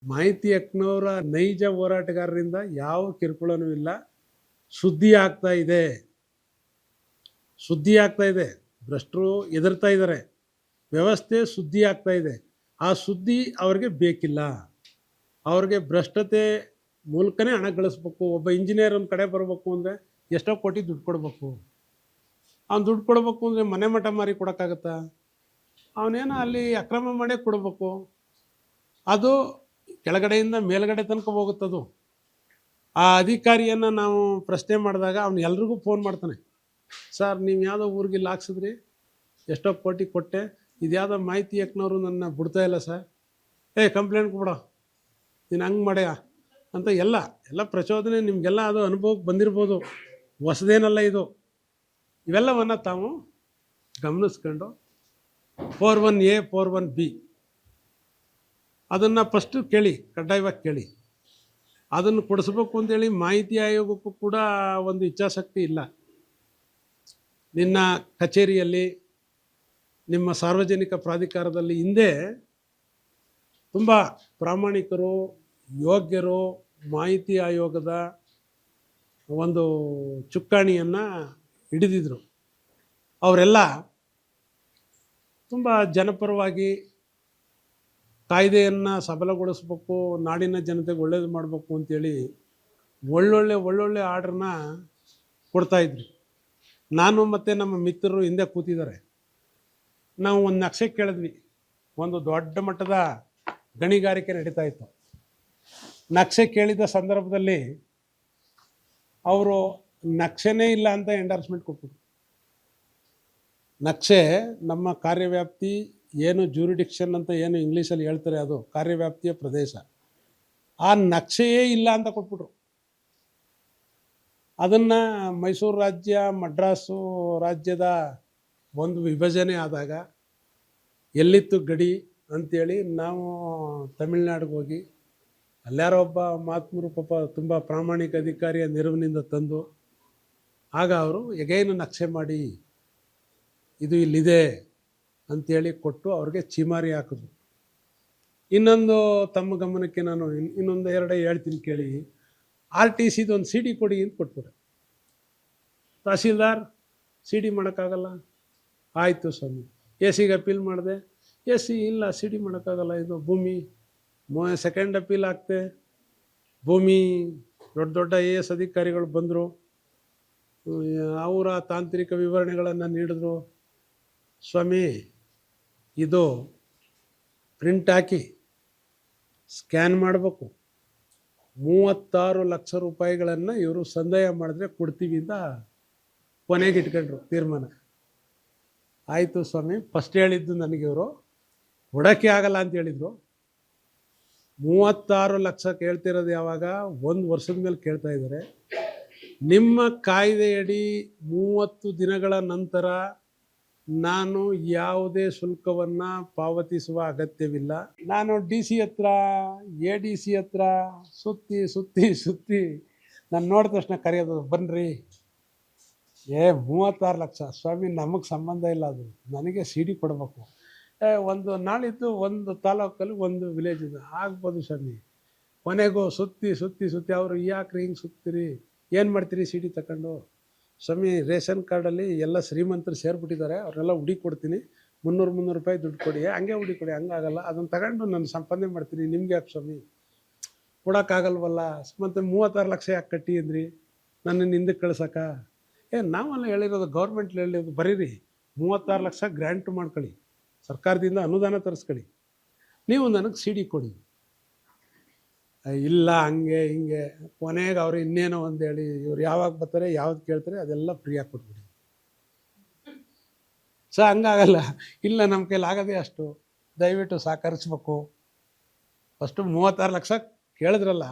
ಮಾಹಿತಿ ಹಕ್ನವರ ನೈಜ ಹೋರಾಟಗಾರರಿಂದ ಯಾವ ಕಿರುಕುಳನೂ ಇಲ್ಲ. ಸುದ್ದಿ ಆಗ್ತಾ ಇದೆ, ಭ್ರಷ್ಟರು ಎದುರ್ತಾ ಇದ್ದಾರೆ, ವ್ಯವಸ್ಥೆ ಸುದ್ದಿ ಆಗ್ತಾ ಇದೆ. ಆ ಸುದ್ದಿ ಅವ್ರಿಗೆ ಬೇಕಿಲ್ಲ. ಅವ್ರಿಗೆ ಭ್ರಷ್ಟತೆ ಮೂಲಕನೇ ಹಣ ಗಳಿಸ್ಬೇಕು. ಒಬ್ಬ ಇಂಜಿನಿಯರ್ ಒಂದು ಕಡೆ ಬರಬೇಕು ಅಂದರೆ ಎಷ್ಟೋ ಕೋಟಿ ದುಡ್ಡು ಕೊಡಬೇಕು. ಅವ್ನು ದುಡ್ಡು ಕೊಡಬೇಕು ಅಂದರೆ ಮನೆ ಮಠ ಮಾರಿ ಕೊಡೋಕ್ಕಾಗತ್ತಾ? ಅವನೇನೋ ಅಲ್ಲಿ ಅಕ್ರಮ ಮಾಡೇ ಕೊಡಬೇಕು. ಅದು ಕೆಳಗಡೆಯಿಂದ ಮೇಲ್ಗಡೆ ತನಕ ಹೋಗುತ್ತದು. ಆ ಅಧಿಕಾರಿಯನ್ನು ನಾವು ಪ್ರಶ್ನೆ ಮಾಡಿದಾಗ ಅವನು ಎಲ್ರಿಗೂ ಫೋನ್ ಮಾಡ್ತಾನೆ. ಸರ್, ನೀವು ಯಾವುದೋ ಊರಿಗೆ ಹಾಕ್ಸಿದ್ರಿ, ಎಷ್ಟೋ ಕೋಟಿ ಕೊಟ್ಟೆ, ಇದು ಯಾವುದೋ ಮಾಹಿತಿ ಹಕ್ನವರು ನನ್ನ ಬಿಡ್ತಾ ಇಲ್ಲ ಸರ್, ಕಂಪ್ಲೇಂಟ್ ಕೊಡ, ನೀನು ಹಂಗೆ ಮಾಡ್ಯ ಅಂತ ಎಲ್ಲ ಪ್ರಚೋದನೆ ನಿಮಗೆಲ್ಲ ಅದು ಅನುಭವಕ್ಕೆ ಬಂದಿರ್ಬೋದು, ಹೊಸದೇನಲ್ಲ ಇದು. ಇವೆಲ್ಲವನ್ನು ತಾವು ಗಮನಿಸ್ಕೊಂಡು 41A 41B ಅದನ್ನು ಫಸ್ಟು ಕೇಳಿ, ಕಡ್ಡಾಯವಾಗಿ ಕೇಳಿ. ಅದನ್ನು ಕೊಡಿಸ್ಬೇಕು ಅಂತೇಳಿ ಮಾಹಿತಿ ಆಯೋಗಕ್ಕೂ ಕೂಡ ಒಂದು ಇಚ್ಛಾಶಕ್ತಿ ಇಲ್ಲ. ನಿನ್ನ ಕಚೇರಿಯಲ್ಲಿ, ನಿಮ್ಮ ಸಾರ್ವಜನಿಕ ಪ್ರಾಧಿಕಾರದಲ್ಲಿ ಹಿಂದೆ ತುಂಬ ಪ್ರಾಮಾಣಿಕರು, ಯೋಗ್ಯರು ಮಾಹಿತಿ ಆಯೋಗದ ಒಂದು ಚುಕ್ಕಾಣಿಯನ್ನು ಹಿಡಿದಿದ್ರು. ಅವರೆಲ್ಲ ತುಂಬ ಜನಪರವಾಗಿ ಕಾಯ್ದೆಯನ್ನು ಸಬಲಗೊಳಿಸ್ಬೇಕು, ನಾಡಿನ ಜನತೆಗೆ ಒಳ್ಳೇದು ಮಾಡಬೇಕು ಅಂತೇಳಿ ಒಳ್ಳೊಳ್ಳೆ ಆರ್ಡ್ರನ್ನ ಕೊಡ್ತಾಯಿದ್ರು. ನಾನು ಮತ್ತು ನಮ್ಮ ಮಿತ್ರರು ಹಿಂದೆ ಕೂತಿದ್ದಾರೆ. ನಾವು ಒಂದು ನಕ್ಷೆ ಕೇಳಿದ್ವಿ. ಒಂದು ದೊಡ್ಡ ಮಟ್ಟದ ಗಣಿಗಾರಿಕೆ ನಡೀತಾ ಇತ್ತು. ನಕ್ಷೆ ಕೇಳಿದ ಸಂದರ್ಭದಲ್ಲಿ ಅವರು ನಕ್ಷೆನೇ ಇಲ್ಲ ಅಂತ ಎಂಡಾರ್ಸ್ಮೆಂಟ್ ಕೊಟ್ಬಿಟ್ರು. ನಕ್ಷೆ ನಮ್ಮ ಕಾರ್ಯವ್ಯಾಪ್ತಿ ಏನು ಜೂರಿಡಿಕ್ಷನ್ ಅಂತ ಏನು ಇಂಗ್ಲೀಷಲ್ಲಿ ಹೇಳ್ತಾರೆ, ಅದು ಕಾರ್ಯವ್ಯಾಪ್ತಿಯ ಪ್ರದೇಶ. ಆ ನಕ್ಷೆಯೇ ಇಲ್ಲ ಅಂತ ಕೊಟ್ಬಿಟ್ರು. ಅದನ್ನು ಮೈಸೂರು ರಾಜ್ಯ, ಮಡ್ರಾಸು ರಾಜ್ಯದ ಒಂದು ವಿಭಜನೆ ಆದಾಗ ಎಲ್ಲಿತ್ತು ಗಡಿ ಅಂಥೇಳಿ ನಾವು ತಮಿಳ್ನಾಡಿಗೆ ಹೋಗಿ ಅಲ್ಲಾರೋ ಒಬ್ಬ ಮಹಾತ್ಮರು ಪಾಪ ತುಂಬ ಪ್ರಾಮಾಣಿಕ ಅಧಿಕಾರಿಯ ನೆರವಿನಿಂದ ತಂದು ಆಗ ಅವರು ಎಗೈನು ನಕ್ಷೆ ಮಾಡಿ ಇದು ಇಲ್ಲಿದೆ ಅಂಥೇಳಿ ಕೊಟ್ಟು ಅವ್ರಿಗೆ ಚಿಮಾರಿ ಹಾಕಿದ್ರು. ಇನ್ನೊಂದು ತಮ್ಮ ಗಮನಕ್ಕೆ ನಾನು ಇನ್ನೊಂದು ಎರಡೇ ಹೇಳ್ತೀನಿ ಕೇಳಿ. RTCದು ಒಂದು CD ಕೊಡಿ ಅಂತ ಕೊಟ್ಬಿಟ್ಟೆ. ತಹಸೀಲ್ದಾರ್ CD ಮಾಡೋಕ್ಕಾಗಲ್ಲ. ಆಯಿತು ಸ್ವಾಮಿ. AC ಅಪೀಲ್ ಮಾಡಿದೆ. AC ಇಲ್ಲ, CD ಮಾಡೋಕ್ಕಾಗಲ್ಲ, ಇದು ಭೂಮಿ. ಸೆಕೆಂಡ್ ಅಪೀಲ್ ಆಗ್ತೆ, ಭೂಮಿ. ದೊಡ್ಡ AS ಅಧಿಕಾರಿಗಳು ಬಂದರು, ಅವರ ತಾಂತ್ರಿಕ ವಿವರಣೆಗಳನ್ನು ನೀಡಿದ್ರು. ಸ್ವಾಮಿ, ಇದು ಪ್ರಿಂಟ್ ಹಾಕಿ ಸ್ಕ್ಯಾನ್ ಮಾಡಬೇಕು, 36 ಲಕ್ಷ ರೂಪಾಯಿಗಳನ್ನು ಇವರು ಸಂದಾಯ ಮಾಡಿದ್ರೆ ಕೊಡ್ತೀವಿ ಅಂತ ಕೊನೆಗೆ ಇಟ್ಕೊಂಡ್ರು ತೀರ್ಮಾನ. ಆಯಿತು ಸ್ವಾಮಿ. ಫಸ್ಟ್ ಹೇಳಿದ್ದು ನನಗೆ ಇವರು ಕೊಡೋಕ್ಕೆ ಆಗಲ್ಲ ಅಂತ ಹೇಳಿದರು. 36 ಲಕ್ಷ ಕೇಳ್ತಿರೋದು ಯಾವಾಗ? 1 ವರ್ಷದ ಮೇಲೆ ಕೇಳ್ತಾ ಇದ್ದಾರೆ. ನಿಮ್ಮ ಕಾಯ್ದೆಯಡಿ 30 ದಿನಗಳ ನಂತರ ನಾನು ಯಾವುದೇ ಶುಲ್ಕವನ್ನು ಪಾವತಿಸುವ ಅಗತ್ಯವಿಲ್ಲ. ನಾನು DC ಹತ್ರ, ADC ಹತ್ರ ಸುತ್ತಿ ನಾನು ನೋಡಿದ ತಕ್ಷಣ ಕರೆಯೋದು, ಬನ್ನಿರಿ. 36 ಲಕ್ಷ ಸ್ವಾಮಿ, ನಮಗೆ ಸಂಬಂಧ ಇಲ್ಲ, ಅದು ನನಗೆ CD ಕೊಡಬೇಕು. ಒಂದು ನಾಳಿದ್ದು ಒಂದು ತಾಲೂಕಲ್ಲಿ ಒಂದು ವಿಲೇಜ್ ಇದೆ, ಆಗ್ಬೋದು ಸ್ವಾಮಿ. ಕೊನೆಗೂ ಸುತ್ತಿ ಅವರು ಯಾಕ್ರಿ ಹಿಂಗೆ ಸುತ್ತೀರಿ, ಏನು ಮಾಡ್ತೀರಿ CD ತಗೊಂಡು? ಸ್ವಾಮಿ, ರೇಷನ್ ಕಾರ್ಡಲ್ಲಿ ಎಲ್ಲ ಶ್ರೀಮಂತರು ಸೇರಿಬಿಟ್ಟಿದ್ದಾರೆ, ಅವ್ರನ್ನೆಲ್ಲ ಹುಡಿ ಕೊಡ್ತೀನಿ, 300 ರೂಪಾಯಿ ದುಡ್ಡು ಕೊಡಿ. ಹಂಗೆ ಹುಡಿ ಕೊಡಿ, ಹಂಗಾಗಲ್ಲ, ಅದನ್ನು ತಗೊಂಡು ನಾನು ಸಂಪಾದನೆ ಮಾಡ್ತೀನಿ, ನಿಮ್ಗೆ ಯಾಕೆ ಸ್ವಾಮಿ ಕೊಡೋಕ್ಕಾಗಲ್ವಲ್ಲ? ಮತ್ತು 36 ಲಕ್ಷ ಯಾಕೆ ಕಟ್ಟಿ ಅಂದ್ರಿ, ನನ್ನನ್ನು ಹಿಂದಕ್ಕೆ ಕಳ್ಸಕ್ಕ? ನಾವೆಲ್ಲ ಹೇಳಿರೋದು, ಗೌರ್ಮೆಂಟ್ ಹೇಳಿರೋದು, ಬರೀರಿ 36 ಲಕ್ಷ ಗ್ರ್ಯಾಂಟ್ ಮಾಡ್ಕೊಳ್ಳಿ, ಸರ್ಕಾರದಿಂದ ಅನುದಾನ ತರಿಸ್ಕೊಳ್ಳಿ, ನೀವು ನನಗೆ CD ಕೊಡಿ. ಇಲ್ಲ, ಹಂಗೆ ಹಿಂಗೆ. ಕೊನೆಗೆ ಅವರು ಇನ್ನೇನೋ ಒಂದು ಹೇಳಿ, ಇವ್ರು ಯಾವಾಗ ಬರ್ತಾರೆ, ಯಾವ್ದು ಕೇಳ್ತಾರೆ ಅದೆಲ್ಲ ಫ್ರೀಯಾಗಿ ಕೊಟ್ಬಿಡಿ. ಹಂಗಾಗಲ್ಲ. ಇಲ್ಲ, ನಮ್ಮ ಕೈಲಿ ಆಗೋದೇ ಅಷ್ಟು, ದಯವಿಟ್ಟು ಸಹಕರಿಸ್ಬೇಕು. ಫಸ್ಟು 36 ಲಕ್ಷ ಕೇಳಿದ್ರಲ್ಲ,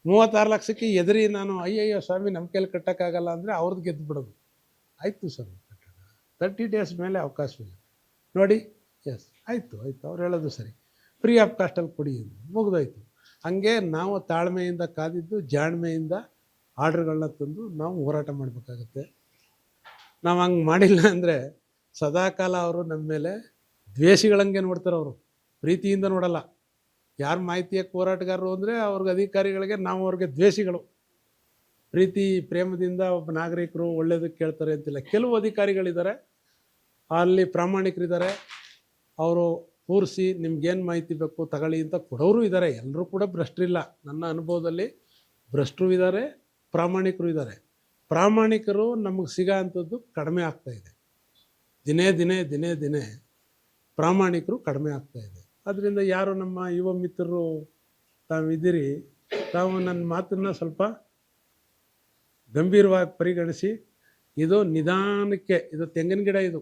36 ಲಕ್ಷಕ್ಕೆ ಎದುರಿ ನಾನು ಅಯ್ಯಯ್ಯೋ ಸ್ವಾಮಿ ನಮ್ಮ ಕೈಲಿ ಕಟ್ಟೋಕ್ಕಾಗಲ್ಲ ಅಂದರೆ ಅವ್ರದ್ದು ಗೆದ್ದು ಬಿಡೋದು. ಆಯಿತು ಸ್ವಾಮಿ, ಕಟ್ಟೋಣ, 30 ಡೇಸ್ ಮೇಲೆ ಅವಕಾಶವಿಲ್ಲ ನೋಡಿ. ಎಸ್, ಆಯಿತು ಅವ್ರು ಹೇಳೋದು ಸರಿ, ಫ್ರೀ ಆಫ್ ಕಾಸ್ಟಲ್ಲಿ ಕೊಡಿ, ಮುಗಿದೋಯ್ತು. ಹಂಗೆ ನಾವು ತಾಳ್ಮೆಯಿಂದ ಕಾದಿದ್ದು, ಜಾಣ್ಮೆಯಿಂದ ಆರ್ಡ್ರ್ಗಳನ್ನ ತಂದು ನಾವು ಹೋರಾಟ ಮಾಡಬೇಕಾಗತ್ತೆ. ನಾವು ಹಂಗೆ ಮಾಡಿಲ್ಲ ಅಂದರೆ ಸದಾಕಾಲ ಅವರು ನಮ್ಮ ಮೇಲೆ ದ್ವೇಷಿಗಳಂಗೆ ನೋಡ್ತಾರೆ. ಅವರು ಪ್ರೀತಿಯಿಂದ ನೋಡಲ್ಲ. ಯಾರು ಮಾಹಿತಿ ಹಕ್ಕು ಹೋರಾಟಗಾರರು ಅಂದರೆ ಅವ್ರಿಗೆ ಅಧಿಕಾರಿಗಳಿಗೆ ನಾವು ಅವ್ರಿಗೆ ದ್ವೇಷಿಗಳು. ಪ್ರೀತಿ ಪ್ರೇಮದಿಂದ ಒಬ್ಬ ನಾಗರಿಕರು ಒಳ್ಳೇದಕ್ಕೆ ಕೇಳ್ತಾರೆ ಅಂತಿಲ್ಲ. ಕೆಲವು ಅಧಿಕಾರಿಗಳಿದ್ದಾರೆ, ಅಲ್ಲಿ ಪ್ರಾಮಾಣಿಕರಿದ್ದಾರೆ, ಅವರು ಕೂರಿಸಿ ನಿಮ್ಗೇನು ಮಾಹಿತಿ ಬೇಕು ತಗೊಳ್ಳಿ ಅಂತ ಕೊಡೋರು ಇದ್ದಾರೆ. ಎಲ್ಲರೂ ಕೂಡ ಭ್ರಷ್ಟರಿಲ್ಲ. ನನ್ನ ಅನುಭವದಲ್ಲಿ ಭ್ರಷ್ಟರು ಇದ್ದಾರೆ, ಪ್ರಾಮಾಣಿಕರು ಇದ್ದಾರೆ. ಪ್ರಾಮಾಣಿಕರು ನಮಗೆ ಸಿಗೋ ಅಂಥದ್ದು ಕಡಿಮೆ ಆಗ್ತಾಯಿದೆ. ದಿನೇ ದಿನೇ ದಿನೇ ದಿನೇ ಪ್ರಾಮಾಣಿಕರು ಕಡಿಮೆ ಆಗ್ತಾಯಿದೆ. ಅದರಿಂದ ಯಾರು ನಮ್ಮ ಯುವ ಮಿತ್ರರು ತಾವಿದ್ದೀರಿ, ತಾವು ನನ್ನ ಮಾತನ್ನು ಸ್ವಲ್ಪ ಗಂಭೀರವಾಗಿ ಪರಿಗಣಿಸಿ, ಇದು ನಿಧಾನಕ್ಕೆ, ಇದು ತೆಂಗಿನ ಗಿಡ, ಇದು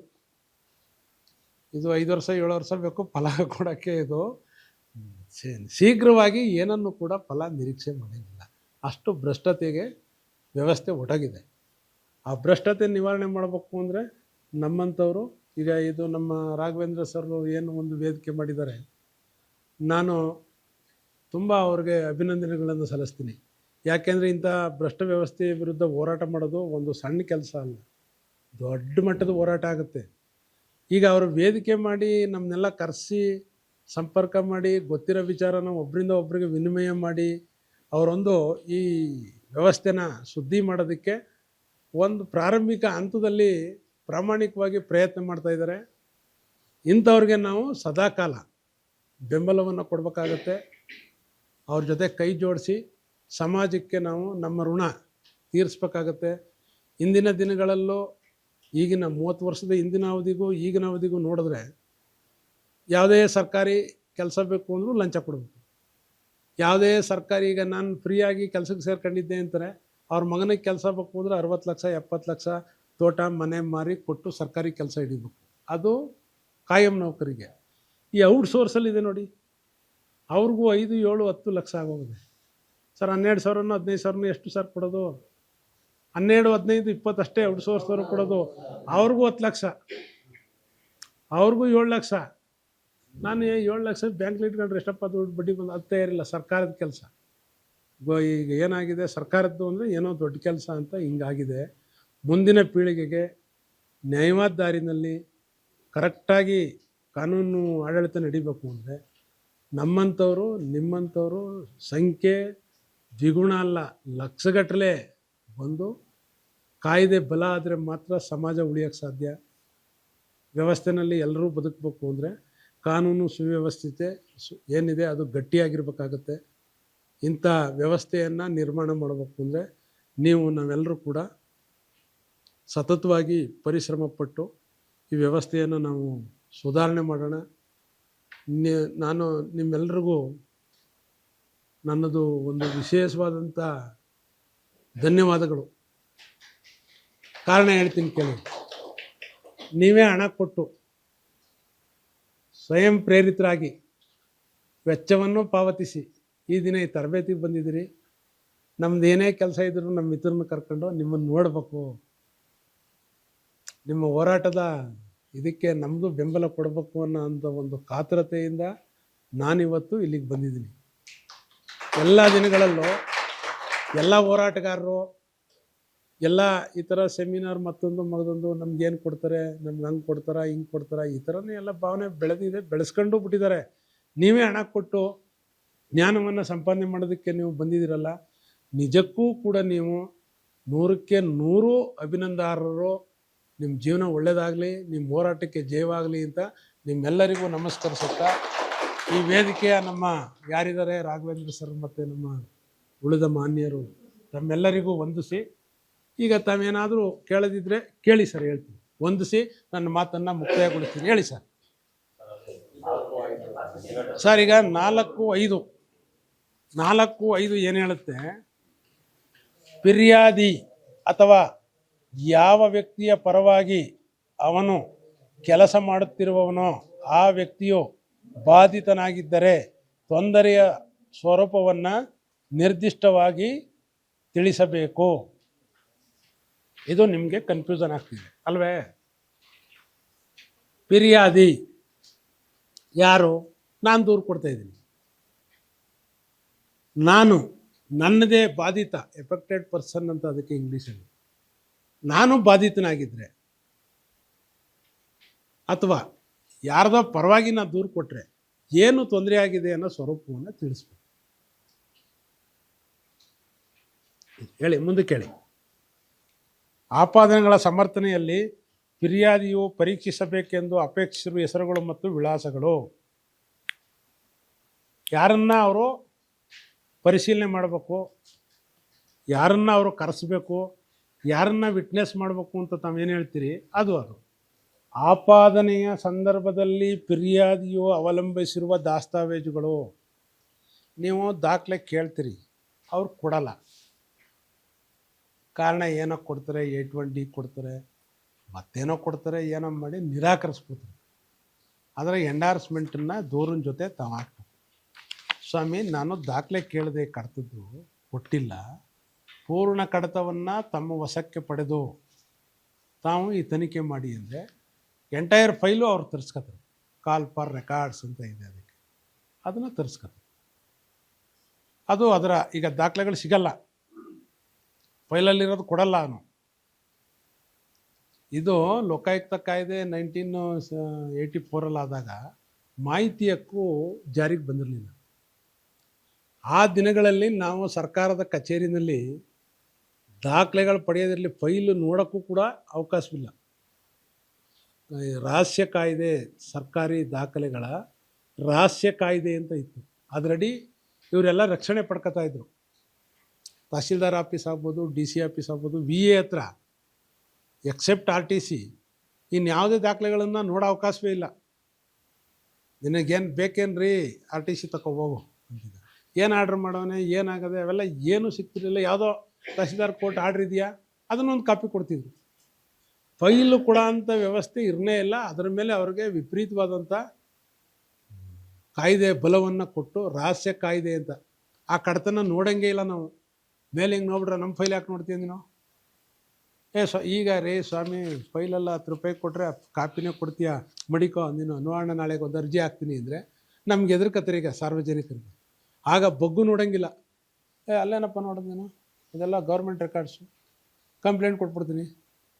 5 ವರ್ಷ 7 ವರ್ಷ ಬೇಕು ಫಲ ಕೊಡೋಕ್ಕೆ. ಇದು ಶೀಘ್ರವಾಗಿ ಏನನ್ನು ಕೂಡ ಫಲ ನಿರೀಕ್ಷೆ ಮಾಡೋಂಗಿಲ್ಲ. ಅಷ್ಟು ಭ್ರಷ್ಟತೆಗೆ ವ್ಯವಸ್ಥೆ ಒಟಗಿದೆ. ಆ ಭ್ರಷ್ಟತೆ ನಿವಾರಣೆ ಮಾಡಬೇಕು ಅಂದರೆ ನಮ್ಮಂಥವರು, ಈಗ ಇದು ನಮ್ಮ ರಾಘವೇಂದ್ರ ಸರ್ ಏನು ಒಂದು ವೇದಿಕೆ ಮಾಡಿದ್ದಾರೆ, ನಾನು ತುಂಬ ಅವ್ರಿಗೆ ಅಭಿನಂದನೆಗಳನ್ನು ಸಲ್ಲಿಸ್ತೀನಿ. ಯಾಕೆಂದರೆ ಇಂಥ ಭ್ರಷ್ಟ ವ್ಯವಸ್ಥೆಯ ವಿರುದ್ಧ ಹೋರಾಟ ಮಾಡೋದು ಒಂದು ಸಣ್ಣ ಕೆಲಸ ಅಲ್ಲ, ದೊಡ್ಡ ಮಟ್ಟದ ಹೋರಾಟ ಆಗುತ್ತೆ. ಈಗ ಅವರು ವೇದಿಕೆ ಮಾಡಿ ನಮ್ಮನ್ನೆಲ್ಲ ಕರೆಸಿ ಸಂಪರ್ಕ ಮಾಡಿ ಗೊತ್ತಿರೋ ವಿಚಾರನ ಒಬ್ಬರಿಂದ ಒಬ್ಬರಿಗೆ ವಿನಿಮಯ ಮಾಡಿ ಅವರೊಂದು ಈ ವ್ಯವಸ್ಥೆನ ಶುದ್ಧಿ ಮಾಡೋದಕ್ಕೆ ಒಂದು ಪ್ರಾರಂಭಿಕ ಹಂತದಲ್ಲಿ ಪ್ರಾಮಾಣಿಕವಾಗಿ ಪ್ರಯತ್ನ ಮಾಡ್ತಾಯಿದ್ದಾರೆ. ಇಂಥವ್ರಿಗೆ ನಾವು ಸದಾಕಾಲ ಬೆಂಬಲವನ್ನು ಕೊಡಬೇಕಾಗತ್ತೆ. ಅವ್ರ ಜೊತೆ ಕೈ ಜೋಡಿಸಿ ಸಮಾಜಕ್ಕೆ ನಾವು ನಮ್ಮ ಋಣ ತೀರಿಸ್ಬೇಕಾಗತ್ತೆ. ಇಂದಿನ ದಿನಗಳಲ್ಲೂ ಈಗಿನ 30 ವರ್ಷದ ಹಿಂದಿನ ಅವಧಿಗೂ ಈಗಿನ ಅವಧಿಗೂ ನೋಡಿದ್ರೆ, ಯಾವುದೇ ಸರ್ಕಾರಿ ಕೆಲಸ ಬೇಕು ಅಂದರೂ ಲಂಚ ಕೊಡಬೇಕು. ಯಾವುದೇ ಸರ್ಕಾರಿ, ಈಗ ನಾನು ಫ್ರೀಯಾಗಿ ಕೆಲಸಕ್ಕೆ ಸೇರ್ಕೊಂಡಿದ್ದೆ ಅಂತಾರೆ, ಅವ್ರ ಮಗನಿಗೆ ಕೆಲಸ ಬೇಕು ಅಂದರೆ 60 ಲಕ್ಷ 70 ಲಕ್ಷ ತೋಟ ಮನೆ ಮಾರಿ ಕೊಟ್ಟು ಸರ್ಕಾರಿ ಕೆಲಸ ಹಿಡಿಬೇಕು. ಅದು ಕಾಯಂ ನೌಕರಿಗೆ. ಈ ಔಟ್ಸೋರ್ಸಲ್ಲಿದೆ ನೋಡಿ, ಅವ್ರಿಗೂ 5, 7, 10 ಲಕ್ಷ ಆಗೋಗಿದೆ. ಸರ್ 12,000 15,000 ಎಷ್ಟು ಸರ್ ಕೊಡೋದು? 12, 15, 20 ಅಷ್ಟೇ ಔಟ್ಸೋರ್ಸ್ದವರು ಕೊಡೋದು. ಅವ್ರಿಗೂ 10 ಲಕ್ಷ, ಅವ್ರಿಗೂ 7 ಲಕ್ಷ. ನಾನು 7 ಲಕ್ಷ ಬ್ಯಾಂಕ್ಲಿ ಇಟ್ಕೊಂಡ್ರೆ ಎಷ್ಟಪ್ಪ ದುಡ್ಡು ಬಡ್ಡಿ ಬಂದು ಅದು ತಯಾರಿಲ್ಲ. ಸರ್ಕಾರದ ಕೆಲಸ ಈಗ ಏನಾಗಿದೆ, ಸರ್ಕಾರದ್ದು ಅಂದರೆ ಏನೋ ದೊಡ್ಡ ಕೆಲಸ ಅಂತ ಹಿಂಗಾಗಿದೆ. ಮುಂದಿನ ಪೀಳಿಗೆಗೆ ನ್ಯಾಯವಾದ ದಾರಿನಲ್ಲಿ ಕರೆಕ್ಟಾಗಿ ಕಾನೂನು ಆಡಳಿತ ನಡಿಬೇಕು ಅಂದರೆ ನಮ್ಮಂಥವರು ನಿಮ್ಮಂಥವರು ಸಂಖ್ಯೆ ದ್ವಿಗುಣ ಅಲ್ಲ, ಲಕ್ಷಗಟ್ಟಲೆ ಬಂದು ಕಾಯ್ದೆ ಬಲ ಆದರೆ ಮಾತ್ರ ಸಮಾಜ ಉಳಿಯೋಕ್ಕೆ ಸಾಧ್ಯ. ವ್ಯವಸ್ಥೆಯಲ್ಲಿ ಎಲ್ಲರೂ ಬದುಕಬೇಕು ಅಂದರೆ ಕಾನೂನು ಸುವ್ಯವಸ್ಥಿತೆ ಏನಿದೆ ಅದು ಗಟ್ಟಿಯಾಗಿರ್ಬೇಕಾಗತ್ತೆ. ಇಂಥ ವ್ಯವಸ್ಥೆಯನ್ನು ನಿರ್ಮಾಣ ಮಾಡಬೇಕು ಅಂದರೆ ನಾವೆಲ್ಲರೂ ಕೂಡ ಸತತವಾಗಿ ಪರಿಶ್ರಮಪಟ್ಟು ಈ ವ್ಯವಸ್ಥೆಯನ್ನು ನಾವು ಸುಧಾರಣೆ ಮಾಡೋಣ. ನಾನು ನಿಮ್ಮೆಲ್ಲರಿಗೂ ನನ್ನದು ಒಂದು ವಿಶೇಷವಾದಂಥ ಧನ್ಯವಾದಗಳು. ಕಾರಣ ಹೇಳ್ತೀನಿ ಕೇಳಿ. ನೀವೇ ಹಣ ಕೊಟ್ಟು ಸ್ವಯಂ ಪ್ರೇರಿತರಾಗಿ ವೆಚ್ಚವನ್ನು ಪಾವತಿಸಿ ಈ ದಿನ ಈ ತರಬೇತಿಗೆ ಬಂದಿದ್ದೀರಿ. ನಮ್ದು ಏನೇ ಕೆಲಸ ಇದ್ದರೂ ನಮ್ಮ ಮಿತ್ರರನ್ನ ಕರ್ಕೊಂಡು ನಿಮ್ಮನ್ನು ನೋಡಬೇಕು, ನಿಮ್ಮ ಹೋರಾಟದ ಇದಕ್ಕೆ ನಮ್ಮದು ಬೆಂಬಲ ಕೊಡಬೇಕು ಅನ್ನೋ ಒಂದು ಕಾತುರತೆಯಿಂದ ನಾನಿವತ್ತು ಇಲ್ಲಿಗೆ ಬಂದಿದ್ದೀನಿ. ಎಲ್ಲ ದಿನಗಳಲ್ಲೂ ಎಲ್ಲ ಹೋರಾಟಗಾರರು ಎಲ್ಲ ಈ ಥರ ಸೆಮಿನಾರ್ ಮತ್ತೊಂದು ಮಗದೊಂದು ನಮ್ಗೇನು ಕೊಡ್ತಾರೆ, ನಮ್ಗೆ ಹಂಗೆ ಕೊಡ್ತಾರ ಹಿಂಗೆ ಕೊಡ್ತಾರ ಈ ಥರನೇ ಎಲ್ಲ ಭಾವನೆ ಬೆಳೆದಿದೆ, ಬೆಳೆಸ್ಕೊಂಡು ಬಿಟ್ಟಿದ್ದಾರೆ. ನೀವೇ ಹಣ ಕೊಟ್ಟು ಜ್ಞಾನವನ್ನು ಸಂಪಾದನೆ ಮಾಡೋದಕ್ಕೆ ನೀವು ಬಂದಿದ್ದೀರಲ್ಲ, ನಿಜಕ್ಕೂ ಕೂಡ ನೀವು 100ಕ್ಕೆ 100 ಅಭಿನಂದನಾರ್ಹರು. ನಿಮ್ಮ ಜೀವನ ಒಳ್ಳೆಯದಾಗಲಿ, ನಿಮ್ಮ ಹೋರಾಟಕ್ಕೆ ಜಯವಾಗಲಿ ಅಂತ ನಿಮ್ಮೆಲ್ಲರಿಗೂ ನಮಸ್ಕರಿಸುತ್ತಾ, ಈ ವೇದಿಕೆಯ ನಮ್ಮ ಯಾರಿದ್ದಾರೆ ರಾಘವೇಂದ್ರ ಸರ್ ಮತ್ತು ನಮ್ಮ ಉಳಿದ ಮಾನ್ಯರು ತಮ್ಮೆಲ್ಲರಿಗೂ ವಂದಿಸಿ, ಈಗ ತಾವೇನಾದರೂ ಕೇಳದಿದ್ದರೆ ಕೇಳಿ ಸರ್, ಹೇಳ್ತೀನಿ. ವಂದಿಸಿ ನನ್ನ ಮಾತನ್ನು ಮುಕ್ತಾಯಗೊಳಿಸ್ತೀನಿ. ಹೇಳಿ ಸರ್. ಸರ್ ಈಗ 4.5 ಏನು ಹೇಳುತ್ತೆ, ಫಿರ್ಯಾದಿ ಅಥವಾ ಯಾವ ವ್ಯಕ್ತಿಯ ಪರವಾಗಿ ಅವನು ಕೆಲಸ ಮಾಡುತ್ತಿರುವವನೋ ಆ ವ್ಯಕ್ತಿಯು ಬಾಧಿತನಾಗಿದ್ದರೆ ತೊಂದರೆಯ ಸ್ವರೂಪವನ್ನು ನಿರ್ದಿಷ್ಟವಾಗಿ ತಿಳಿಸಬೇಕು. ಇದು ನಿಮಗೆ ಕನ್ಫ್ಯೂಷನ್ ಆಗ್ತಿದೆ ಅಲ್ವೇ? ಫಿರ್ಯಾದಿ ಯಾರು? ನಾನು ದೂರು ಕೊಡ್ತಾ ಇದ್ದೀನಿ, ನನ್ನದೇ ಬಾಧಿತ, ಎಫೆಕ್ಟೆಡ್ ಪರ್ಸನ್ ಅಂತ ಅದಕ್ಕೆ ಇಂಗ್ಲೀಷಲ್ಲಿ. ನಾನು ಬಾಧಿತನಾಗಿದ್ದರೆ ಅಥವಾ ಯಾರ್ದೋ ಪರವಾಗಿ ನಾನು ದೂರು ಕೊಟ್ಟರೆ ಏನು ತೊಂದರೆ ಆಗಿದೆ ಅನ್ನೋ ಸ್ವರೂಪವನ್ನು ತಿಳಿಸ್ಬೇಕು. ಹೇಳಿ, ಮುಂದಕ್ಕೆ ಹೇಳಿ. ಆಪಾದನೆಗಳ ಸಮರ್ಥನೆಯಲ್ಲಿ ಫಿರ್ಯಾದಿಯು ಪರೀಕ್ಷಿಸಬೇಕೆಂದು ಅಪೇಕ್ಷಿಸಿರುವ ಹೆಸರುಗಳು ಮತ್ತು ವಿಳಾಸಗಳು. ಯಾರನ್ನ ಅವರು ಪರಿಶೀಲನೆ ಮಾಡಬೇಕು, ಯಾರನ್ನ ಅವರು ಕರೆಸಬೇಕು, ಯಾರನ್ನ ವಿಟ್ನೆಸ್ ಮಾಡಬೇಕು ಅಂತ ತಾವೇನು ಹೇಳ್ತೀರಿ ಅದು. ಆಪಾದನೆಯ ಸಂದರ್ಭದಲ್ಲಿ ಫಿರ್ಯಾದಿಯು ಅವಲಂಬಿಸಿರುವ ದಾಸ್ತಾವೇಜುಗಳು. ನೀವು ದಾಖಲೆ ಕೇಳ್ತೀರಿ, ಅವ್ರು ಕೊಡಲ್ಲ. ಕಾರಣ ಏನೋ ಕೊಡ್ತಾರೆ, 8(1)D ಕೊಡ್ತಾರೆ, ಮತ್ತೇನೋ ಕೊಡ್ತಾರೆ, ಏನೋ ಮಾಡಿ ನಿರಾಕರಿಸ್ಬಿಡ್ತಾರೆ. ಆದರೆ ಎಂಡಾರ್ಸ್ಮೆಂಟನ್ನು ದೂರಿನ ಜೊತೆ ತಾವು ಹಾಕ್ಬೇಕು. ಸ್ವಾಮಿ, ನಾನು ದಾಖಲೆ ಕೇಳದೆ ಕಡ್ತದ್ದು ಕೊಟ್ಟಿಲ್ಲ, ಪೂರ್ಣ ಕಡತವನ್ನು ತಮ್ಮ ವಶಕ್ಕೆ ಪಡೆದು ತಾವು ಈ ತನಿಖೆ ಮಾಡಿ ಅಂದರೆ ಎಂಟೈರ್ ಫೈಲು ಅವ್ರು ತರಿಸ್ಕೊತಾರೆ. ಕಾಲ್ ಫಾರ್ ರೆಕಾರ್ಡ್ಸ್ ಅಂತ ಇದೆ, ಅದನ್ನು ತರಿಸ್ಕೊತಾರೆ. ಅದು ಅದರ ಈಗ ದಾಖಲೆಗಳು ಸಿಗಲ್ಲ, ಫೈಲಲ್ಲಿರೋದು ಕೊಡಲ್ಲ ಅವನು. ಇದು ಲೋಕಾಯುಕ್ತ ಕಾಯ್ದೆ 1984 ಆದಾಗ ಮಾಹಿತಿ ಹಕ್ಕು ಜಾರಿಗೆ ಬಂದಿರಲಿಲ್ಲ. ಆ ದಿನಗಳಲ್ಲಿ ನಾವು ಸರ್ಕಾರದ ಕಚೇರಿನಲ್ಲಿ ದಾಖಲೆಗಳು ಪಡೆಯೋದ್ರಲ್ಲಿ ಫೈಲು ನೋಡೋಕ್ಕೂ ಕೂಡ ಅವಕಾಶವಿಲ್ಲ. ರಹಸ್ಯ ಕಾಯ್ದೆ, ಸರ್ಕಾರಿ ದಾಖಲೆಗಳ ರಹಸ್ಯ ಕಾಯ್ದೆ ಅಂತ ಇತ್ತು. ಅದರಡಿ ಇವರೆಲ್ಲ ರಕ್ಷಣೆ ಪಡ್ಕೊತಾ ಇದ್ರು. ತಹಸೀಲ್ದಾರ್ ಆಫೀಸ್ ಆಗ್ಬೋದು, DC ಆಫೀಸ್ ಆಗ್ಬೋದು, VA ಹತ್ರ ಎಕ್ಸೆಪ್ಟ್ RTC ಇನ್ಯಾವುದೇ ದಾಖಲೆಗಳನ್ನು ನೋಡೋ ಅವಕಾಶವೇ ಇಲ್ಲ. ನಿನಗೇನು ಬೇಕೇನ್ರಿ RTC ತಗೋಬೋಗು ಅಂತಿದ್ದ. ಏನು ಆರ್ಡ್ರ್ ಮಾಡೋನೆ, ಏನಾಗದೆ, ಅವೆಲ್ಲ ಏನೂ ಸಿಗ್ತಿರಲಿಲ್ಲ. ಯಾವುದೋ ತಹಸೀಲ್ದಾರ್ ಕೋರ್ಟ್ ಆರ್ಡ್ರ್ ಇದೆಯಾ, ಅದನ್ನೊಂದು ಕಾಪಿ ಕೊಡ್ತಿದ್ರು. ಫೈಲು ಕೊಡೋ ಅಂಥ ವ್ಯವಸ್ಥೆ ಇರನೇ ಇಲ್ಲ. ಅದರ ಮೇಲೆ ಅವ್ರಿಗೆ ವಿಪರೀತವಾದಂಥ ಕಾಯ್ದೆ ಬಲವನ್ನು ಕೊಟ್ಟು ರಹಸ್ಯ ಕಾಯ್ದೆ ಅಂತ ಆ ಕಡತನ ನೋಡೋಂಗೇ ಇಲ್ಲ ನಾವು. ಮೇಲೆ ಹಿಂಗೆ ನೋಡ್ಬಿಟ್ರೆ ನಮ್ಮ ಫೈಲ್ ಯಾಕೆ ನೋಡ್ತೀವಿ ನಾವು? ಈಗ ರೀ ಸ್ವಾಮಿ, ಫೈಲೆಲ್ಲ 10 ರೂಪಾಯಿ ಕೊಟ್ಟರೆ ಕಾಪಿನೇ ಕೊಡ್ತೀಯಾ, ಮಡಿಕೋ, ನೀನು ನೋಡೋಣ, ನಾಳೆಗೆ ಒಂದು ಅರ್ಜಿ ಹಾಕ್ತೀನಿ ಅಂದರೆ ನಮ್ಗೆ ಎದುರ್ಕತ್ತೀರಿ ಈಗ ಸಾರ್ವಜನಿಕರಿಗೆ. ಆಗ ಬಗ್ಗು ನೋಡೋಂಗಿಲ್ಲ. ಅಲ್ಲೇನಪ್ಪ ನೋಡೋದು ನೀನು, ಇದೆಲ್ಲ ಗೌರ್ಮೆಂಟ್ ರೆಕಾರ್ಡ್ಸು, ಕಂಪ್ಲೇಂಟ್ ಕೊಟ್ಬಿಡ್ತೀನಿ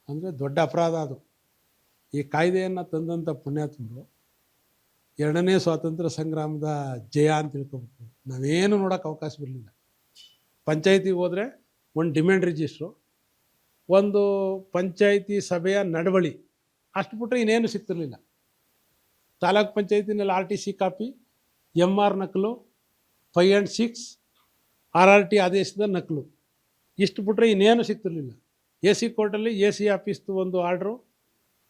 ಅಂದರೆ ದೊಡ್ಡ ಅಪರಾಧ ಅದು. ಈ ಕಾಯ್ದೆಯನ್ನು ತಂದಂಥ ಪುಣ್ಯಾತ್ಮರು 2ನೇ ಸ್ವಾತಂತ್ರ್ಯ ಸಂಗ್ರಾಮದ ಜಯ ಅಂತ ತಿಳ್ಕೊಬೇಕು. ನಾವೇನು ನೋಡೋಕೆ ಅವಕಾಶ ಬರಲಿಲ್ಲ. ಪಂಚಾಯತಿಗೆ ಹೋದರೆ ಒಂದು ಡಿಮ್ಯಾಂಡ್ ರಿಜಿಸ್ಟ್ರು, ಒಂದು ಪಂಚಾಯಿತಿ ಸಭೆಯ ನಡವಳಿ, ಅಷ್ಟು ಬಿಟ್ಟರೆ ಇನ್ನೇನು ಸಿಗ್ತಿರಲಿಲ್ಲ. ತಾಲೂಕ್ ಪಂಚಾಯತಿನಲ್ಲಿ RTC ಕಾಪಿ, MR ನಕಲು, 5 and 6 RRT ಆದೇಶದ ನಕಲು, ಇಷ್ಟು ಬಿಟ್ಟರೆ ಇನ್ನೇನು ಸಿಗ್ತಿರಲಿಲ್ಲ. AC ಕೋರ್ಟಲ್ಲಿ AC ಆಫೀಸ್ದು ಒಂದು ಆರ್ಡ್ರು,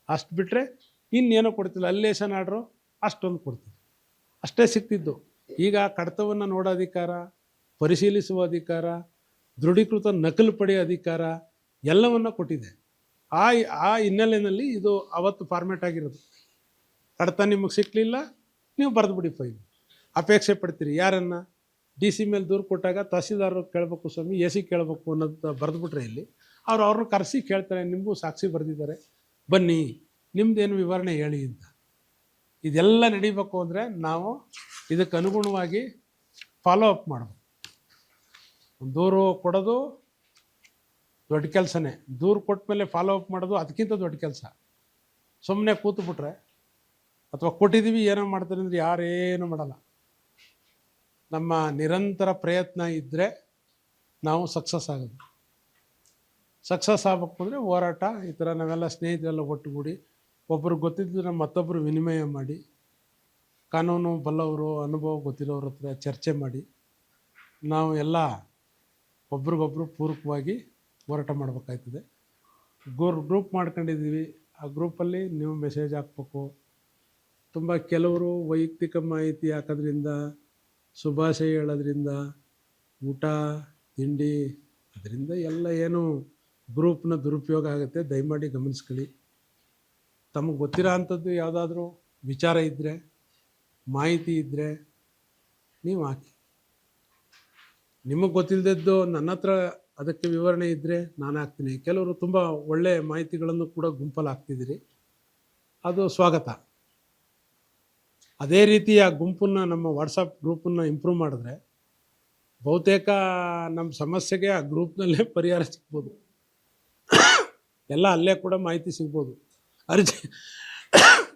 ಅಷ್ಟು ಬಿಟ್ಟರೆ ಇನ್ನೇನೋ ಕೊಡ್ತಿಲ್ಲ. ಅಲ್ಲೇಷನ್ ಆರ್ಡ್ರು ಅಷ್ಟೊಂದು ಕೊಡ್ತೀವಿ, ಅಷ್ಟೇ ಸಿಗ್ತಿದ್ದು. ಈಗ ಕಡತವನ್ನು ನೋಡೋ ಅಧಿಕಾರ, ಪರಿಶೀಲಿಸುವ ಅಧಿಕಾರ, ದೃಢೀಕೃತ ನಕಲು ಪಡೆಯೋ ಅಧಿಕಾರ ಎಲ್ಲವನ್ನು ಕೊಟ್ಟಿದೆ. ಆ ಹಿನ್ನೆಲೆಯಲ್ಲಿ ಇದು ಅವತ್ತು ಫಾರ್ಮ್ಯಾಟ್ ಆಗಿರೋದು. ಕಡತ ನಿಮಗೆ ಸಿಕ್ಕಲಿಲ್ಲ, ನೀವು ಬರೆದುಬಿಡಿ ಫೈಲ್. ಅಪೇಕ್ಷೆ ಪಡ್ತೀರಿ ಯಾರನ್ನು? DC ಮೇಲೆ ದೂರು ಕೊಟ್ಟಾಗ ತಹಸೀಲ್ದಾರರು ಕೇಳಬೇಕು ಸ್ವಾಮಿ, AC ಕೇಳಬೇಕು ಅನ್ನೋದು ಬರೆದುಬಿಟ್ರೆ ಇಲ್ಲಿ ಅವ್ರನ್ನ ಕರೆಸಿ ಕೇಳ್ತಾರೆ, ನಿಮಗೂ ಸಾಕ್ಷಿ ಬರೆದಿದ್ದಾರೆ, ಬನ್ನಿ ನಿಮ್ಮದೇನು ವಿವರಣೆ ಹೇಳಿ ಅಂತ. ಇದೆಲ್ಲ ನಡಿಬೇಕು ಅಂದರೆ ನಾವು ಇದಕ್ಕೆ ಅನುಗುಣವಾಗಿ ಫಾಲೋ ಅಪ್ ಮಾಡಬೇಕು. ದೂರು ಕೊಡೋದು ದೊಡ್ಡ ಕೆಲಸನೇ, ದೂರು ಕೊಟ್ಟ ಮೇಲೆ ಫಾಲೋ ಅಪ್ ಮಾಡೋದು ಅದಕ್ಕಿಂತ ದೊಡ್ಡ ಕೆಲಸ. ಸುಮ್ಮನೆ ಕೂತ್ಬಿಟ್ರೆ ಅಥವಾ ಕೊಟ್ಟಿದ್ದೀವಿ ಏನೋ ಮಾಡ್ತಾರೆ ಅಂದರೆ ಯಾರೇನು ಮಾಡಲ್ಲ. ನಮ್ಮ ನಿರಂತರ ಪ್ರಯತ್ನ ಇದ್ದರೆ ನಾವು ಸಕ್ಸಸ್ ಆಗೋದು. ಸಕ್ಸಸ್ ಆಗಬೇಕು ಅಂದರೆ ಹೋರಾಟ, ಈ ಥರ ನಾವೆಲ್ಲ ಸ್ನೇಹಿತರೆಲ್ಲ ಒಟ್ಟುಗೂಡಿ ಒಬ್ಬರು ಗೊತ್ತಿದ್ದರೆ ಮತ್ತೊಬ್ಬರು ವಿನಿಮಯ ಮಾಡಿ, ಕಾನೂನು ಬಲ್ಲವರು, ಅನುಭವ ಗೊತ್ತಿರೋರ ಹತ್ರ ಚರ್ಚೆ ಮಾಡಿ ನಾವು ಎಲ್ಲ ಒಬ್ರಿಗೊಬ್ಬರು ಪೂರಕವಾಗಿ ಹೋರಾಟ ಮಾಡಬೇಕಾಯ್ತದೆ. ಗ್ರೂಪ್ ಮಾಡ್ಕೊಂಡಿದ್ದೀವಿ, ಆ ಗ್ರೂಪಲ್ಲಿ ನೀವು ಮೆಸೇಜ್ ಹಾಕ್ಬೇಕು. ತುಂಬ ಕೆಲವರು ವೈಯಕ್ತಿಕ ಮಾಹಿತಿ ಹಾಕೋದ್ರಿಂದ, ಶುಭಾಶಯ ಹೇಳೋದ್ರಿಂದ, ಊಟ ತಿಂಡಿ ಅದರಿಂದ ಎಲ್ಲ ಏನು ಗ್ರೂಪ್ನ ದುರುಪಯೋಗ ಆಗುತ್ತೆ. ದಯಮಾಡಿ ಗಮನಿಸ್ಕೊಳ್ಳಿ. ತಮಗೆ ಗೊತ್ತಿರೋ ಅಂಥದ್ದು ಯಾವುದಾದ್ರೂ ವಿಚಾರ ಇದ್ದರೆ, ಮಾಹಿತಿ ಇದ್ದರೆ ನೀವು ಹಾಕಿ. ನಿಮಗೆ ಗೊತ್ತಿಲ್ಲದದ್ದು ನನ್ನ ಹತ್ರ ಅದಕ್ಕೆ ವಿವರಣೆ ಇದ್ದರೆ ನಾನು ಹಾಕ್ತೀನಿ. ಕೆಲವರು ತುಂಬ ಒಳ್ಳೆಯ ಮಾಹಿತಿಗಳನ್ನು ಕೂಡ ಗುಂಪಲ್ಲಿ ಹಾಕ್ತಿದ್ದೀರಿ, ಅದು ಸ್ವಾಗತ. ಅದೇ ರೀತಿ ಆ ಗುಂಪನ್ನು, ನಮ್ಮ ವಾಟ್ಸಪ್ ಗ್ರೂಪನ್ನು ಇಂಪ್ರೂವ್ ಮಾಡಿದ್ರೆ ಬಹುತೇಕ ನಮ್ಮ ಸಮಸ್ಯೆಗೆ ಆ ಗ್ರೂಪ್ನಲ್ಲೇ ಪರಿಹಾರ ಸಿಗ್ಬೋದು. ಎಲ್ಲ ಅಲ್ಲೇ ಕೂಡ ಮಾಹಿತಿ ಸಿಗ್ಬೋದು.